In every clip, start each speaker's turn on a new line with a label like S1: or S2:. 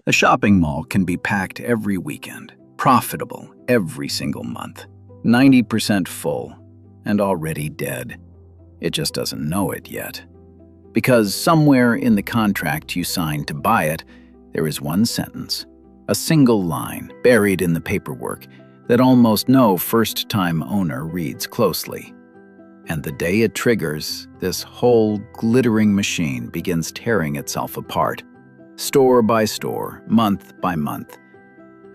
S1: A shopping mall can be packed every weekend, profitable every single month, 90% full, and already dead. It just doesn't know it yet. Because somewhere in the contract you signed to buy it, there is one sentence, a single line buried in the paperwork that almost no first-time owner reads closely. And the day it triggers, this whole glittering machine begins tearing itself apart, store by store, month by month,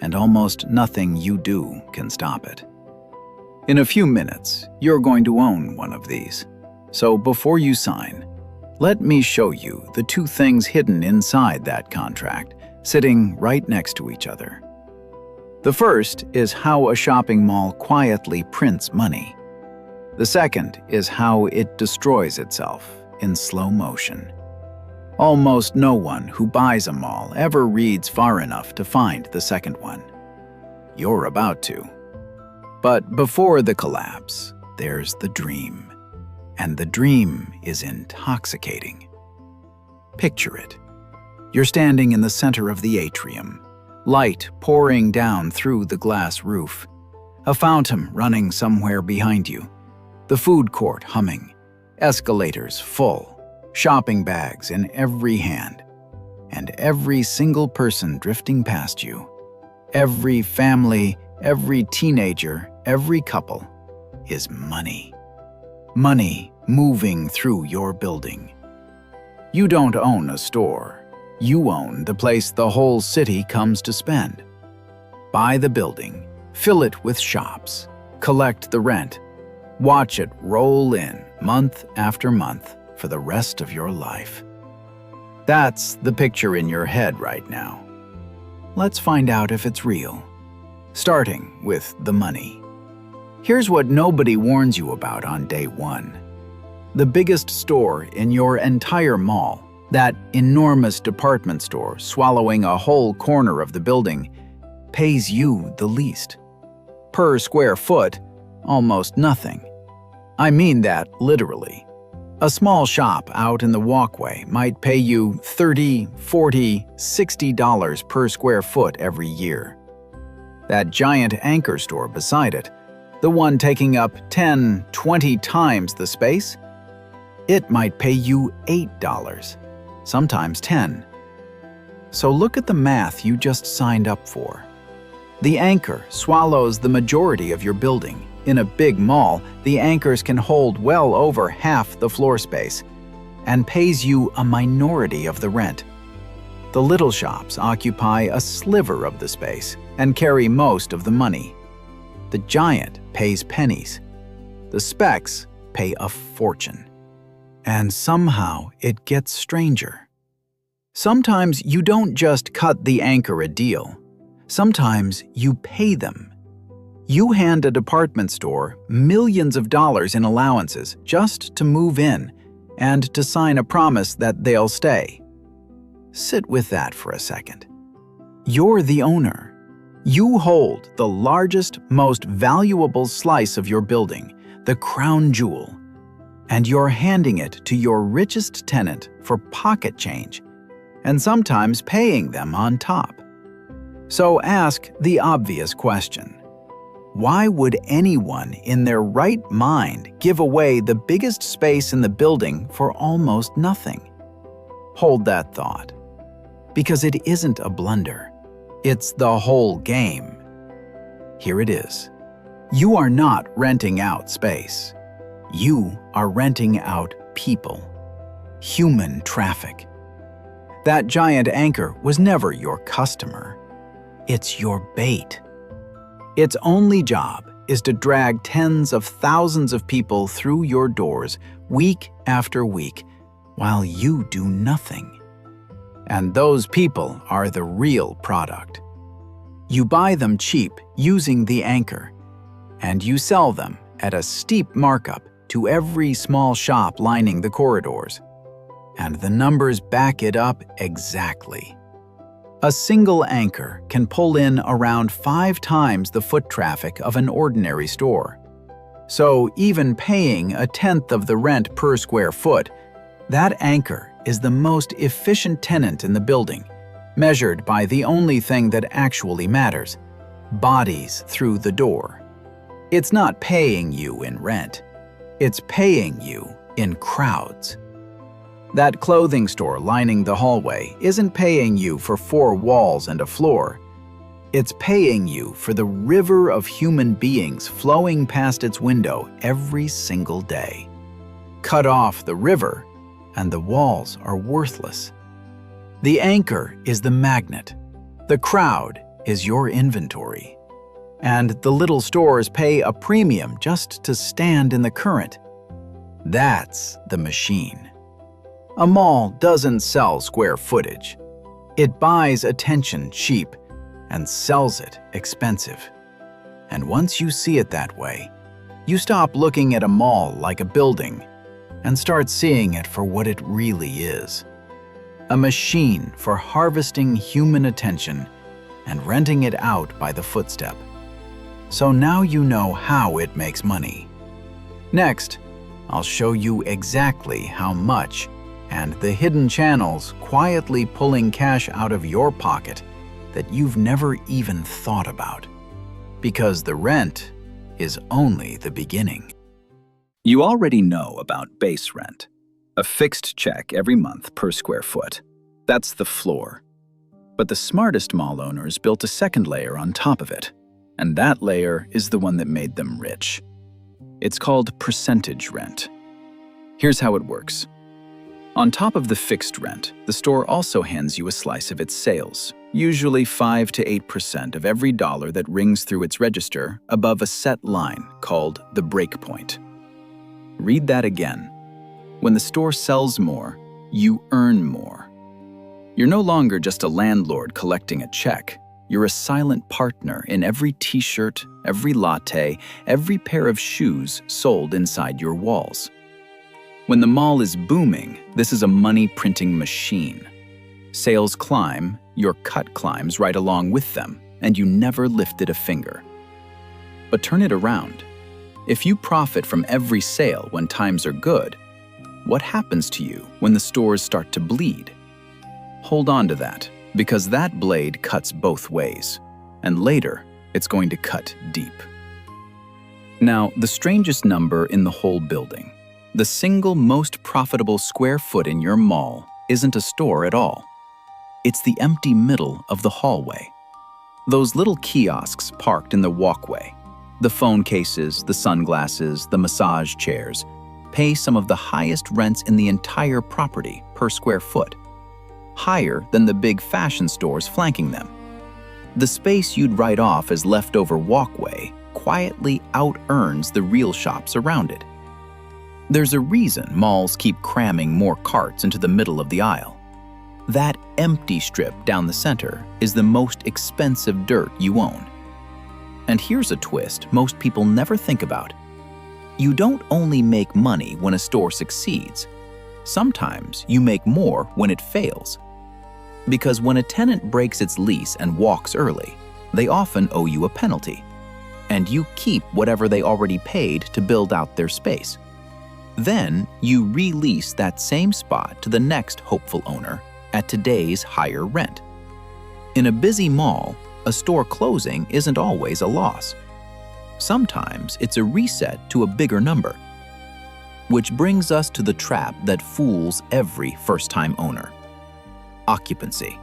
S1: and almost nothing you do can stop it. In a few minutes, you're going to own one of these. So before you sign, let me show you the two things hidden inside that contract, sitting right next to each other. The first is how a shopping mall quietly prints money. The second is how it destroys itself in slow motion. Almost no one who buys a mall ever reads far enough to find the second one. You're about to. But before the collapse, there's the dream. And the dream is intoxicating. Picture it. You're standing in the center of the atrium, light pouring down through the glass roof, a fountain running somewhere behind you, the food court humming, escalators full, shopping bags in every hand, and every single person drifting past you. Every family, every teenager, every couple is money. Money moving through your building. You don't own a store. You own the place the whole city comes to spend. Buy the building, fill it with shops, collect the rent, watch it roll in month after month for the rest of your life. That's the picture in your head right now. Let's find out if it's real. Starting with the money. Here's what nobody warns you about on day one. The biggest store in your entire mall, that enormous department store swallowing a whole corner of the building, pays you the least. Per square foot, almost nothing. I mean that literally. A small shop out in the walkway might pay you $30, $40, $60 per square foot every year. That giant anchor store beside it, the one taking up 10, 20 times the space, it might pay you $8, sometimes $10. So look at the math you just signed up for. The anchor swallows the majority of your building. In a big mall, the anchors can hold well over half the floor space and pays you a minority of the rent. The little shops occupy a sliver of the space and carry most of the money. The giant pays pennies. The specs pay a fortune. And somehow it gets stranger. Sometimes you don't just cut the anchor a deal. Sometimes you pay them. You hand a department store millions of dollars in allowances just to move in and to sign a promise that they'll stay. Sit with that for a second. You're the owner. You hold the largest, most valuable slice of your building, the crown jewel, and you're handing it to your richest tenant for pocket change, and sometimes paying them on top. So ask the obvious question. Why would anyone in their right mind give away the biggest space in the building for almost nothing? Hold that thought. Because it isn't a blunder. It's the whole game. Here it is. You are not renting out space. You are renting out people. Human traffic. That giant anchor was never your customer. It's your bait. Its only job is to drag tens of thousands of people through your doors week after week while you do nothing. And those people are the real product. You buy them cheap using the anchor, and you sell them at a steep markup to every small shop lining the corridors. And the numbers back it up exactly. A single anchor can pull in around 5 times the foot traffic of an ordinary store. So even paying a tenth of the rent per square foot, that anchor is the most efficient tenant in the building, measured by the only thing that actually matters: bodies through the door. It's not paying you in rent. It's paying you in crowds. That clothing store lining the hallway isn't paying you for 4 walls and a floor. It's paying you for the river of human beings flowing past its window every single day. Cut off the river, and the walls are worthless. The anchor is the magnet. The crowd is your inventory. And the little stores pay a premium just to stand in the current. That's the machine. A mall doesn't sell square footage. It buys attention cheap and sells it expensive. And once you see it that way, you stop looking at a mall like a building and start seeing it for what it really is: a machine for harvesting human attention and renting it out by the footstep. So now you know how it makes money. Next, I'll show you exactly how much and the hidden channels quietly pulling cash out of your pocket that you've never even thought about. Because the rent is only the beginning. You already know about base rent, a fixed check every month per square foot. That's the floor. But the smartest mall owners built a second layer on top of it, and that layer is the one that made them rich. It's called percentage rent. Here's how it works. On top of the fixed rent, the store also hands you a slice of its sales, usually 5 to 8% of every dollar that rings through its register above a set line called the break point. Read that again. When the store sells more, you earn more. You're no longer just a landlord collecting a check. You're a silent partner in every t-shirt, every latte, every pair of shoes sold inside your walls. When the mall is booming, this is a money-printing machine. Sales climb, your cut climbs right along with them, and you never lifted a finger. But turn it around. If you profit from every sale when times are good, what happens to you when the stores start to bleed? Hold on to that, because that blade cuts both ways, and later it's going to cut deep. Now, the strangest number in the whole building, the single most profitable square foot in your mall, isn't a store at all. It's the empty middle of the hallway. Those little kiosks parked in the walkway, the phone cases, the sunglasses, the massage chairs, pay some of the highest rents in the entire property per square foot, higher than the big fashion stores flanking them. The space you'd write off as leftover walkway quietly out-earns the real shops around it. There's a reason malls keep cramming more carts into the middle of the aisle. That empty strip down the center is the most expensive dirt you own. And here's a twist most people never think about. You don't only make money when a store succeeds. Sometimes you make more when it fails. Because when a tenant breaks its lease and walks early, they often owe you a penalty. And you keep whatever they already paid to build out their space. Then you re-lease that same spot to the next hopeful owner at today's higher rent. In a busy mall, a store closing isn't always a loss. Sometimes it's a reset to a bigger number. Which brings us to the trap that fools every first-time owner: occupancy.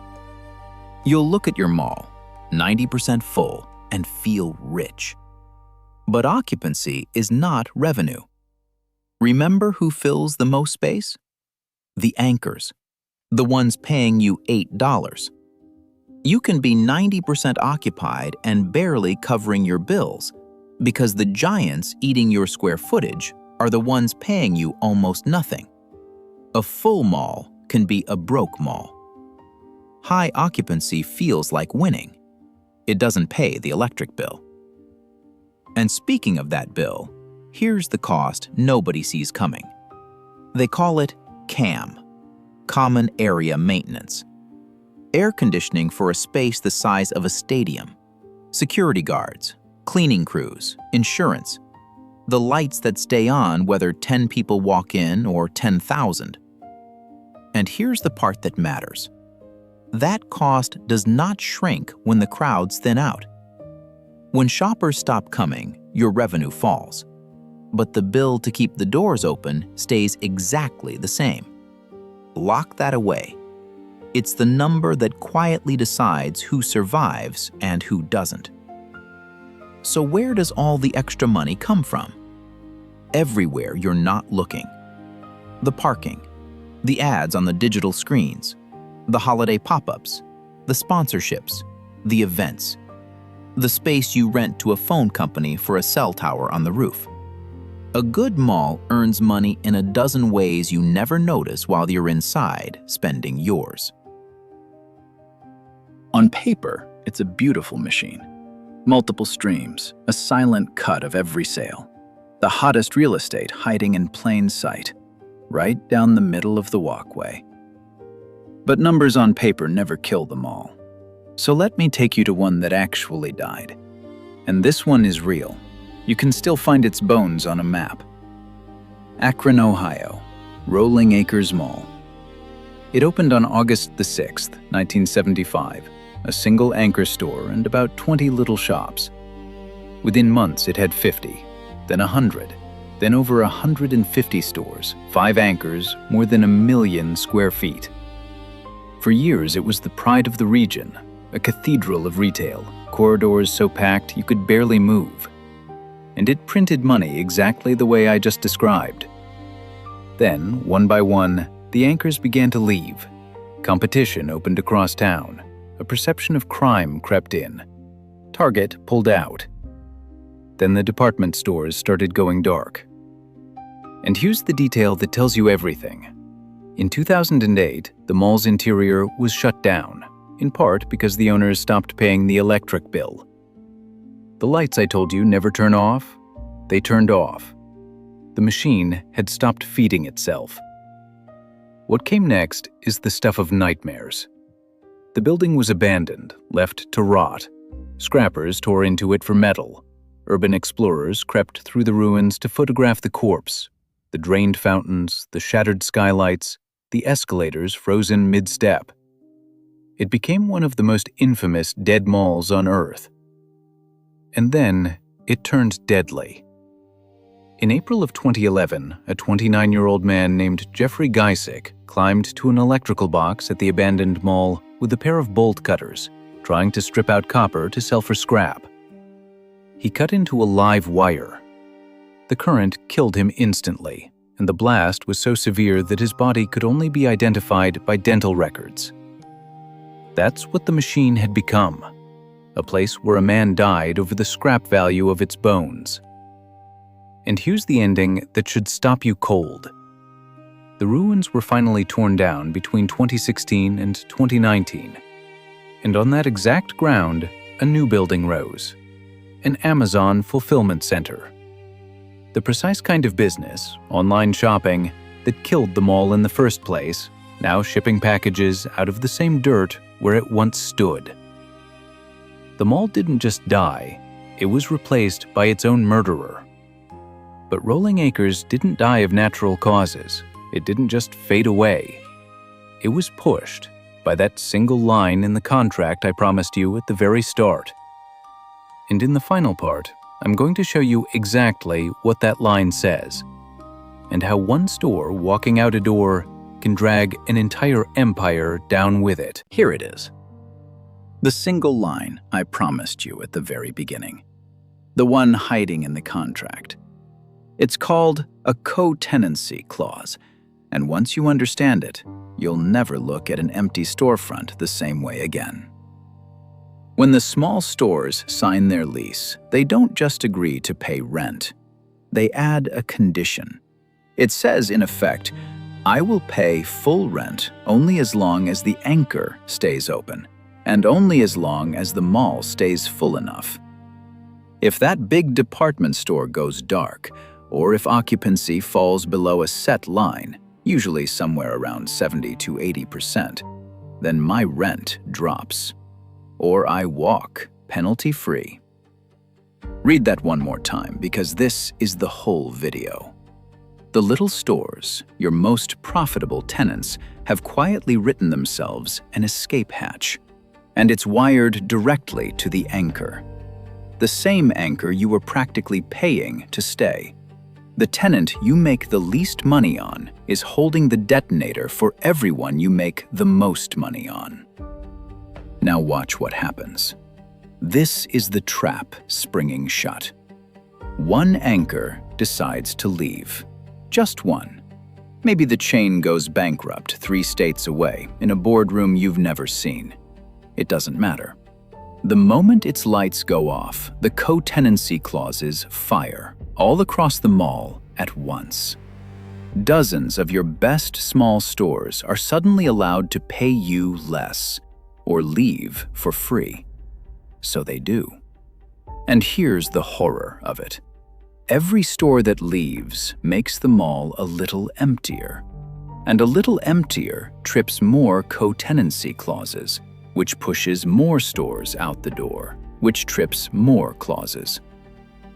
S1: You'll look at your mall, 90% full, and feel rich. But occupancy is not revenue. Remember who fills the most space? The anchors, the ones paying you $8. You can be 90% occupied and barely covering your bills because the giants eating your square footage are the ones paying you almost nothing. A full mall can be a broke mall. High occupancy feels like winning. It doesn't pay the electric bill. And speaking of that bill, here's the cost nobody sees coming. They call it CAM, Common Area Maintenance. Air conditioning for a space the size of a stadium, security guards, cleaning crews, insurance, the lights that stay on whether 10 people walk in or 10,000. And here's the part that matters.
S2: that cost does not shrink when the crowds thin out. When shoppers stop coming, your revenue falls, but the bill to keep the doors open stays exactly the same. Lock that away. It's the number that quietly decides who survives and who doesn't. So where does all the extra money come from? Everywhere you're not looking. The parking, the ads on the digital screens, the holiday pop-ups, the sponsorships, the events, the space you rent to a phone company for a cell tower on the roof. A good mall earns money in a dozen ways you never notice while you're inside spending yours.
S1: On paper, it's a beautiful machine. Multiple streams, a silent cut of every sale. The hottest real estate hiding in plain sight, right down the middle of the walkway. But numbers on paper never kill them all. So let me take you to one that actually died. And this one is real. You can still find its bones on a map. Akron, Ohio, Rolling Acres Mall. It opened on August the 6th, 1975, a single anchor store and about 20 little shops. Within months, it had 50, then 100, then over 150 stores, 5 anchors, more than 1 million square feet. For years, it was the pride of the region, a cathedral of retail, corridors so packed you could barely move. And it printed money exactly the way I just described. Then, one by one, the anchors began to leave. Competition opened across town. A perception of crime crept in. Target pulled out. Then the department stores started going dark. And here's the detail that tells you everything. In 2008, the mall's interior was shut down, in part because the owners stopped paying the electric bill. The lights I told you never turn off, they turned off. The machine had stopped feeding itself. What came next is the stuff of nightmares. The building was abandoned, left to rot. Scrappers tore into it for metal. Urban explorers crept through the ruins to photograph the corpse, the drained fountains, the shattered skylights, the escalators frozen mid-step. It became one of the most infamous dead malls on Earth. And then it turned deadly. In April of 2011, a 29-year-old man named Jeffrey Geisick climbed to an electrical box at the abandoned mall with a pair of bolt cutters, trying to strip out copper to sell for scrap. He cut into a live wire. The current killed him instantly, and the blast was so severe that his body could only be identified by dental records. That's what the machine had become, a place where a man died over the scrap value of its bones. And here's the ending that should stop you cold. The ruins were finally torn down between 2016 and 2019. And on that exact ground, a new building rose. An Amazon fulfillment center. The precise kind of business, online shopping, that killed the mall in the first place, now shipping packages out of the same dirt where it once stood. The mall didn't just die, it was replaced by its own murderer. But Rolling Acres didn't die of natural causes. It didn't just fade away. It was pushed by that single line in the contract I promised you at the very start. And in the final part, I'm going to show you exactly what that line says, and how one store walking out a door can drag an entire empire down with it. Here it is. The single line I promised you at the very beginning. The one hiding in the contract. It's called a co-tenancy clause, and once you understand it, you'll never look at an empty storefront the same way again. When the small stores sign their lease, they don't just agree to pay rent. They add a condition. It says, in effect, I will pay full rent only as long as the anchor stays open, and only as long as the mall stays full enough. If that big department store goes dark, or if occupancy falls below a set line, usually somewhere around 70 to 80%, then my rent drops. Or I walk, penalty-free. Read that one more time, because this is the whole video. The little stores, your most profitable tenants, have quietly written themselves an escape hatch, and it's wired directly to the anchor. The same anchor you were practically paying to stay. The tenant you make the least money on is holding the detonator for everyone you make the most money on. Now watch what happens. This is the trap springing shut. One anchor decides to leave. Just one. Maybe the chain goes bankrupt 3 states away in a boardroom you've never seen. It doesn't matter. The moment its lights go off, the co-tenancy clauses fire all across the mall at once. Dozens of your best small stores are suddenly allowed to pay you less or leave for free. So they do. And here's the horror of it. Every store that leaves makes the mall a little emptier. And a little emptier trips more co-tenancy clauses, which pushes more stores out the door, which trips more clauses.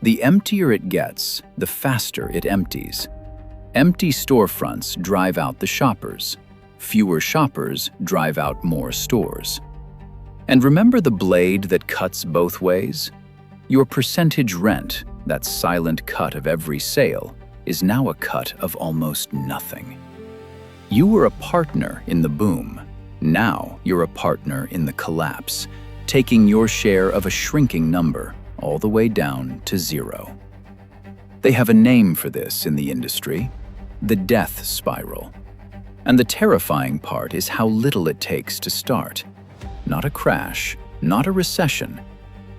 S1: The emptier it gets, the faster it empties. Empty storefronts drive out the shoppers. Fewer shoppers drive out more stores. And remember the blade that cuts both ways? Your percentage rent, that silent cut of every sale, is now a cut of almost nothing. You were a partner in the boom. Now you're a partner in the collapse, taking your share of a shrinking number all the way down to 0. They have a name for this in the industry: the death spiral. And the terrifying part is how little it takes to start. Not a crash, not a recession,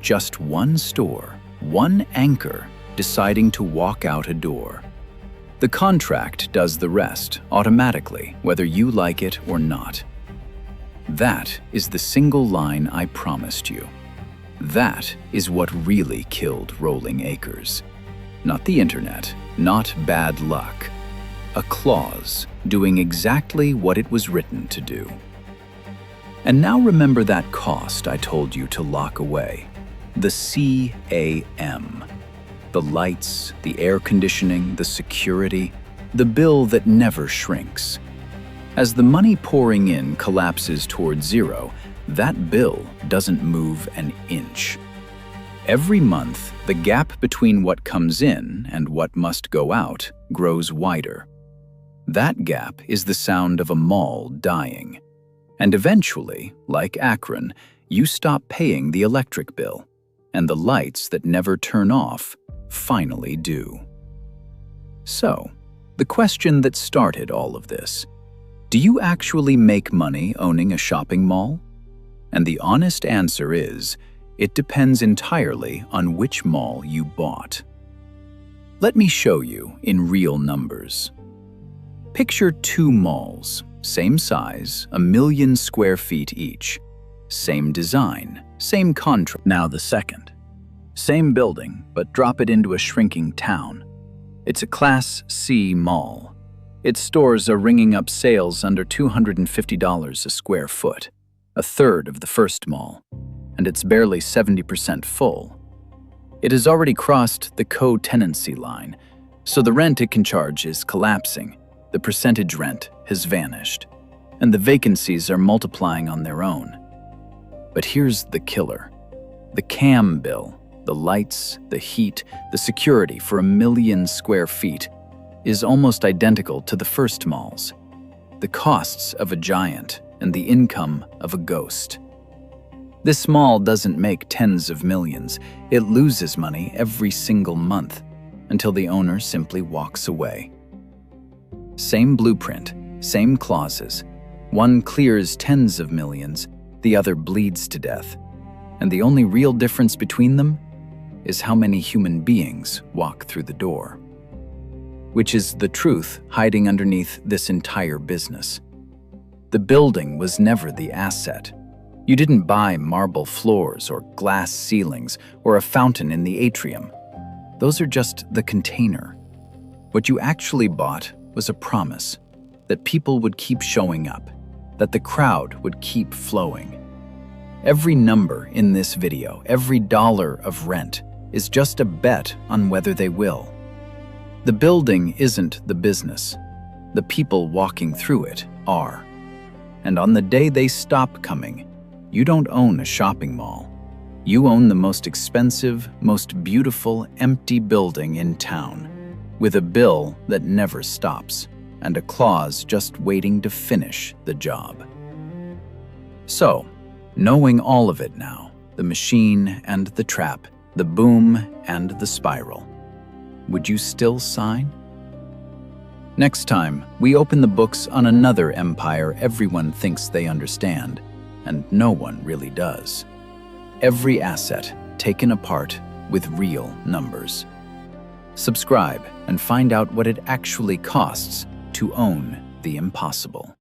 S1: just one store, one anchor deciding to walk out a door. The contract does the rest automatically, whether you like it or not. That is the single line I promised you. That is what really killed Rolling Acres. Not the internet, not bad luck. A clause doing exactly what it was written to do. And now remember that cost I told you to lock away. The CAM. The lights, the air conditioning, the security, the bill that never shrinks. As the money pouring in collapses toward 0, that bill doesn't move an inch. Every month, the gap between what comes in and what must go out grows wider. That gap is the sound of a mall dying. And eventually, like Akron, you stop paying the electric bill, and the lights that never turn off finally do. So, the question that started all of this: do you actually make money owning a shopping mall? And the honest answer is, it depends entirely on which mall you bought. Let me show you in real numbers. Picture 2 malls, same size, 1 million square feet each. Same design, same contract. Now the second. Same building, but drop it into a shrinking town. It's a Class C mall. Its stores are ringing up sales under $250 a square foot, a third of the first mall, and it's barely 70% full. It has already crossed the co-tenancy line, so the rent it can charge is collapsing, the percentage rent has vanished, and the vacancies are multiplying on their own. But here's the killer. The CAM bill, the lights, the heat, the security for 1 million square feet, is almost identical to the first mall's. The costs of a giant and the income of a ghost. This mall doesn't make tens of millions. It loses money every single month until the owner simply walks away. Same blueprint, same clauses. One clears tens of millions, the other bleeds to death. And the only real difference between them is how many human beings walk through the door. Which is the truth hiding underneath this entire business. The building was never the asset. You didn't buy marble floors or glass ceilings or a fountain in the atrium. Those are just the container. What you actually bought was a promise that people would keep showing up, that the crowd would keep flowing. Every number in this video, every dollar of rent, is just a bet on whether they will. The building isn't the business. The people walking through it are. And on the day they stop coming, you don't own a shopping mall. You own the most expensive, most beautiful, empty building in town, with a bill that never stops and a clause just waiting to finish the job. So, knowing all of it now, the machine and the trap, the boom and the spiral, would you still sign? Next time, we open the books on another empire everyone thinks they understand, and no one really does. Every asset taken apart with real numbers. Subscribe and find out what it actually costs to own the impossible.